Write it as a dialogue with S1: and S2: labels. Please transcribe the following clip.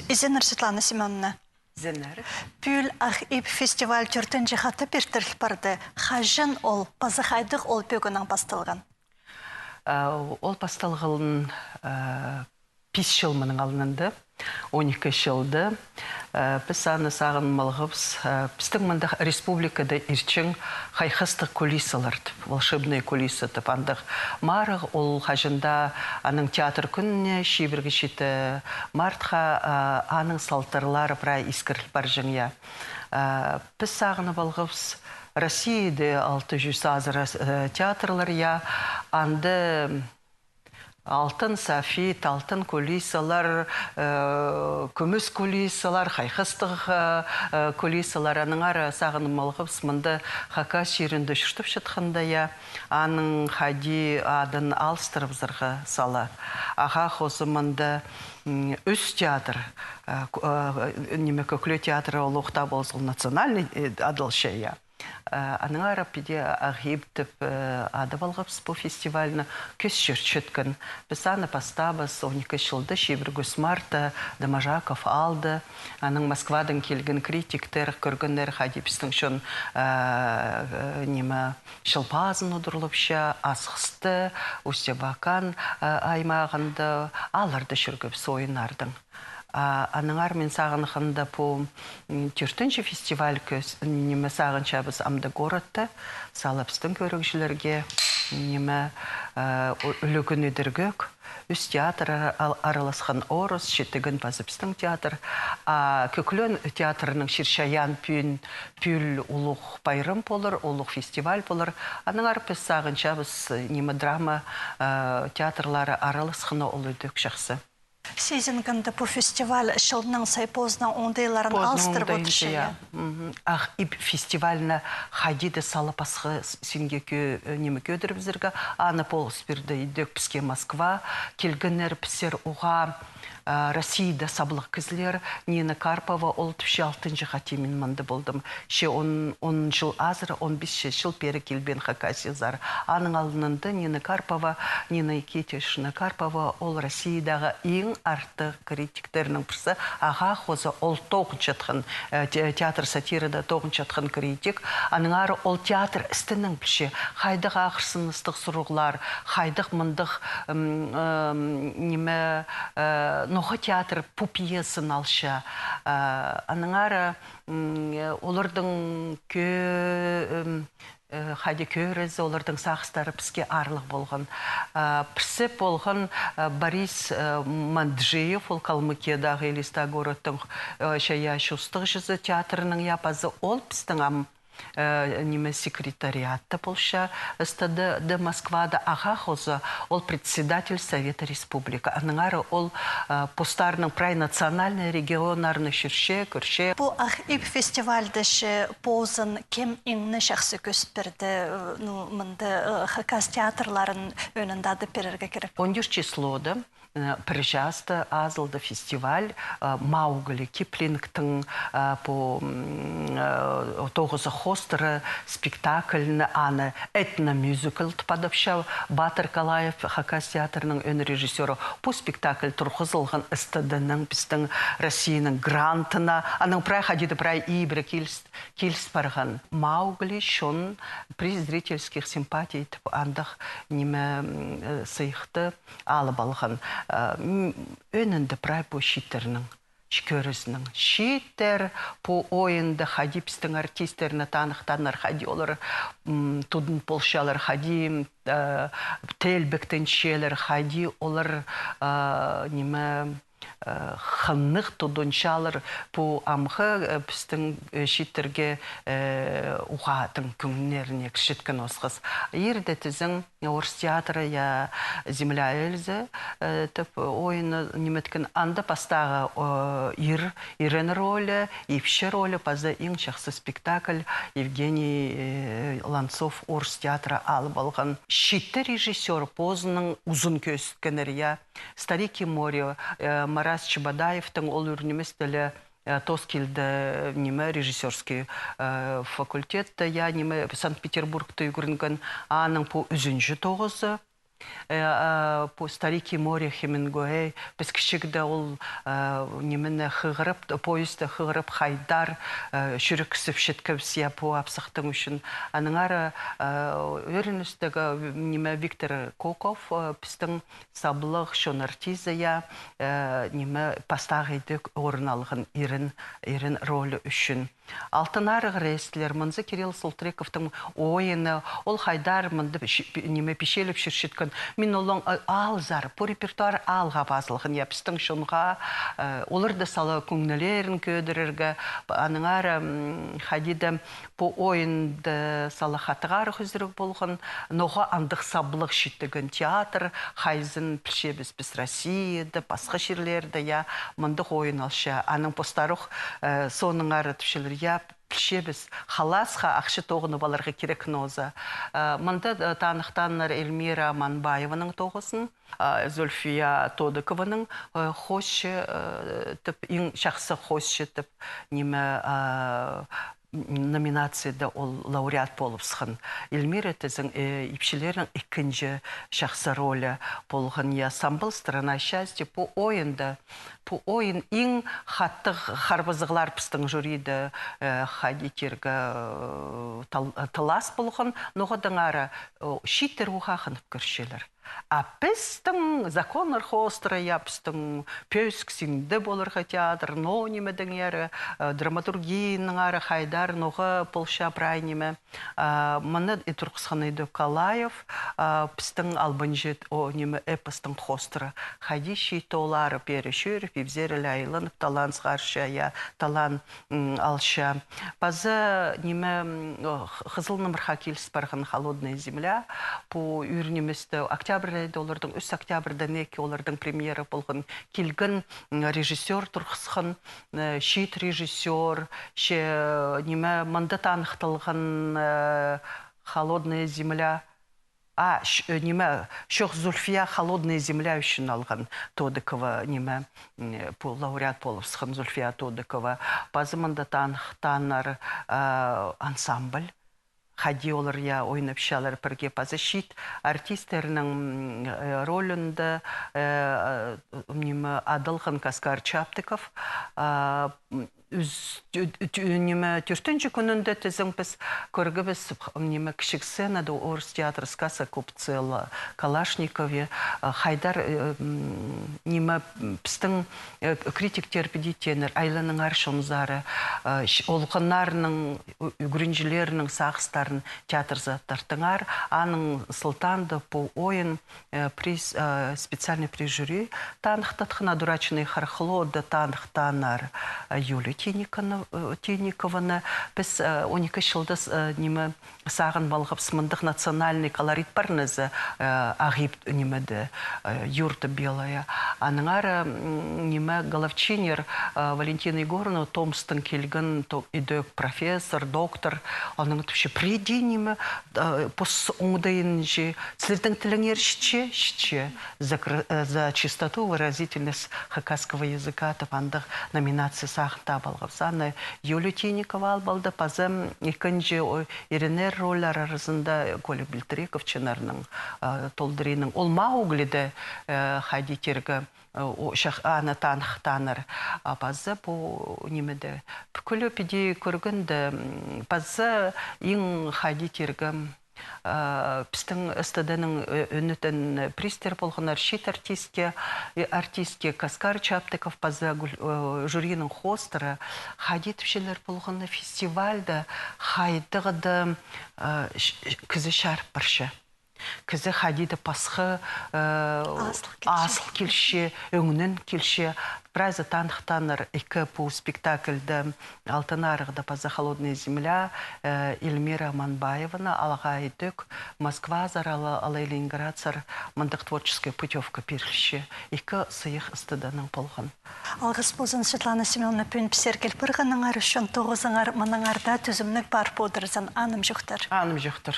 S1: Изенер Светлана Семеновна.
S2: Зенер.
S1: Пүл ах ип фестиваль түртін жихаты пертірл барды. Хажын ол, пазахайдық ол пөгінің бастылған.
S2: Ол бастылғылын 5 жыл мұның алынынды, 12 жылды. Біз аны сағын малғыбыз, біздің мұндық республикада ирчің қайқыстық кулисаларды, волшебные кулисы тіп андық. Марық ол қажында аның театр күніне шибіргі шеті мартқа аның салтырлары бірай искіріл бар жыңя. Біз сағыны балғыбыз Россияда 600 азыр театрлар я анды алтын сафит, алтын кулисалар, күміс кулисалар, қайқыстық кулисалар. Аның ары сағыны малғыбыз мұнды хака шерінді шүртіп шытқында я аның хади адын алыстырып зырғы сала. Аға қозы мұнды үз театр, неме көклі театры олуқта болсыл национальный адылшая. Аның арапиде ағибдіп ады балғапс бұл фестиваліні көз жүртшіткін. Біз аны пастабыз 12 жылды Шебіргіс Марта, Дамажаков алды. Аның Москвадан келген критиктер, көргіндер қадипістің шын шылпазын ұдырылыпша, асқысты, Устебакан аймағында аларды жүргіп сойынардың. Аныңар мен сағынықында бұл 4-ші фестиваль неме сағынша біз амды городты салапстың көрігшілерге неме үлігін өдіргөк. Үз театр араласқан орыс, шеттігін базыпстың театр. Көкілін театрының шершаян пүл ұлық байрым болыр, ұлық фестиваль болыр. Аныңар біз сағынша біз неме драма театрлары араласқаны ол өдік жақсы.
S1: Сезінгінді бұл фестиваль шылының сайпозына оңдайларын алыстырып өтіші.
S2: Ақ ип фестиваліні қадиді салып асқы сенге неме көдіріп зіргі. Аны пол спирді едік піске Москва. Келгінер пісер ұға Россияда саблық кізлер Нина Карпова ол 6-шы қатемін мұнды болдым. Ше 10 жыл азыры, 15 жыл пері келбен хакасизар. Аның алынынды Нина Карпова, Нина Икетешіна Карпова ол Россиядағы ең артық критиктерінің бірсі. Аға қозы ол тоғын театр сатирада тоғын жатқан критик. Аның ары ол театр істінің білше. Қайдық ақырсын ыстық сұрғылар, қайдық мұндық неме Ноғы театр бұл пьесын алша. Аныңары олардың қайды көрізі, олардың сақыстары бізге арлық болған. Пірсіп болған Борис Манджиев, ол Калмыкиядағы Елиста городтың шая шустық жүзі театрының япазы ол біздің неме секретариатта болша. Стады Москвада аға қозы ол председатель Совета Республика. Аныңары ол постарының прай национальный регионарны шүрше, көрше.
S1: Бұл ақ ип фестивальдеші позын кем еңні шақсы көсперді мұнды хакас театрларын өніндады перерге керіп?
S2: 14 числода Прижасты азылды фестиваль Маугли Киплингтің по 9 хостыры спектакльні аны этно-мюзикл тпадапша Батыр Калаев хакас театрының өн режиссері. По спектакль тұрғызылған СТД-ның біздің Россияның грантына аның прай хадиды прай ибрі келіс барған. Маугли шон приз зрительских симпатий андық неме сыйықты алып алған. Өнінді прай по шиттерінің, шкөрісінің. Шиттер по ойынды хади пістің артистеріні танықтаныр, хади олар тұдын полшалар, хади телбектен шелер, хади олар неме қынық тұдыншалар по амғы пістің шиттерге ұғатын күңнеріне кішіткен осқыз. Ерді тізің орыс театры я земля Эльзы тіп ойыны неметкен анда пастағы ирен ролі, епші ролі паза ең шақсы спектакль Евгений Ланцов орыс театры алып алған. Шитті режиссер позының ұзын көсткенер я Старики море Марас Чебадаевтың ол үрнемес тілі Тоскилді неме режиссерский факультетті, я неме Санкт-Петербургты үйгірінген аның по үзінші тоғызы. по Старики море Хемингуэй, без кішігді ол немені хығырып, поезді хығырып хайдар, жүріксіп шеткіпсия по апсықтың үшін. Аныңары өріністігі неме Виктор Коков, біздің саблық шонартизия, неме пастағыдық орын алған ерін ролі үшін. Алтынарық рейстілер, мұнзы Кирилл Солтрековтың ойыны, ол хайдар мұнды неме пешеліп шүршеткен. Мен олың алзар, по репертуар алға базылығын епістің шынға, олырды салы көңнелерін көдіріргі, аныңар хадиді по ойынды салы қатығары хүзірік болғын, ноға андық саблық шеттігін театр, хайзын пішебіз біз Россияды, басқа шерлерді, мұндық ойын алшы. Аның постарық соныңары түпшілер пішебіз халасқа ақшы тоғыны баларға керек ноза. Мұнда танықтаныр Эльмира Манбаеваның тоғысын, Зульфия Тодыкованың хошы тіп, ең шақсы хошы тіп, номинацияда ол лауреат болып сықын. Эльмира тізің епшілерінің екінші шақсы ролі болған. Самбыл «Страна счастья» по ойында. По ойын ең хаттық харбазығылар пістің жүрейді хадитергі тылас болған. Ноғыдың ары шиттер ұғақынып көршелер. А пістің законыр хостыра, пістің пөсксіңді болырға театр, но немедің ері, драматургийінің ары хайдар, ноғы полша прай неме. Мұны Тұрқысханайды Калаев, пістің албанжет, неме эпостың хостыра. Хади шейтолары перешөріп, ебзері лайланып, талан сғарша, талан алша. Базы неме қызыл нөмірға келіс барған «Холодная земля» по үрнеместі октябрь олардың 3 октябрьда неке олардың премьера болған келгін режиссер тұрқысқан, шет режиссер, неме мандат анықталған «Холодная земля», неме шоқ Зульфия «Холодная земля» үшін алған Тодыкова, неме лауреат болып сықын Зульфия Тодыкова. Базы мандат анықтанар ансамбль. Хади олар ойнап шалар бірге пазы шит артистерінің ролінде Адылған Каскар Чаптыков түртінші күнінде тізің біз көргі біз кішік сценада орыс театр скаса Купцел Калашникове хайдар біздің критиктер бедетенер айланың аршымызары олғынарының үгірінжілерінің сағыстарын театр заттартыңар аның сылтанды по ойын приз специальный приз жюри танықтатқына дурачный хархлода танықтанар Юлия Тейникованы біз 12 жылдыз немі сағын балғып смындық национальный колорит барнызы ағип немеді юрта белая. Аныңар немі головчинер Валентина Егоровна Томстың келгін идек профессор, доктор. Оның түпші приди немі пос оңдайын же слердің тіліңер шче за чистоту выразительность хакасского языка тапандық номинация сағын балғапсаны Юлия Тейникова албалды пазым екінші ерінер роллар арасында Коля Бельтреков чынарының толдырының. Ол мауглиді хадитергі аны танықтаныр. Пазы бұл немеді. Бүкілі педе көргінді пазы ең хадитергі біздің СТД-ның өнітін пристер болғанар шет артистке Каскар Чаптыков пазы жюрінің хостыры хадитіпшелер болғаны фестивальді хайдығыды кізі шарп баршы. Кізі хадиді пасқы асыл келші, өңінін келші. Біразы танықтаныр екі по спектакльді Алтынарығда пазы «Холодная земля» Эльмира Манбаеваны алға едік. Москва заралы, ала Ленинград сар мандық творческая путевка перші. Екі сыйық ыстыданың болған.
S1: Алғыс болсын Светлана Семеновна пөн пісер келпірғаныңар үшін тоғызыңар мұныңарда түзімлік бар подырызын аным жүқтір.
S2: Аным жүқтір.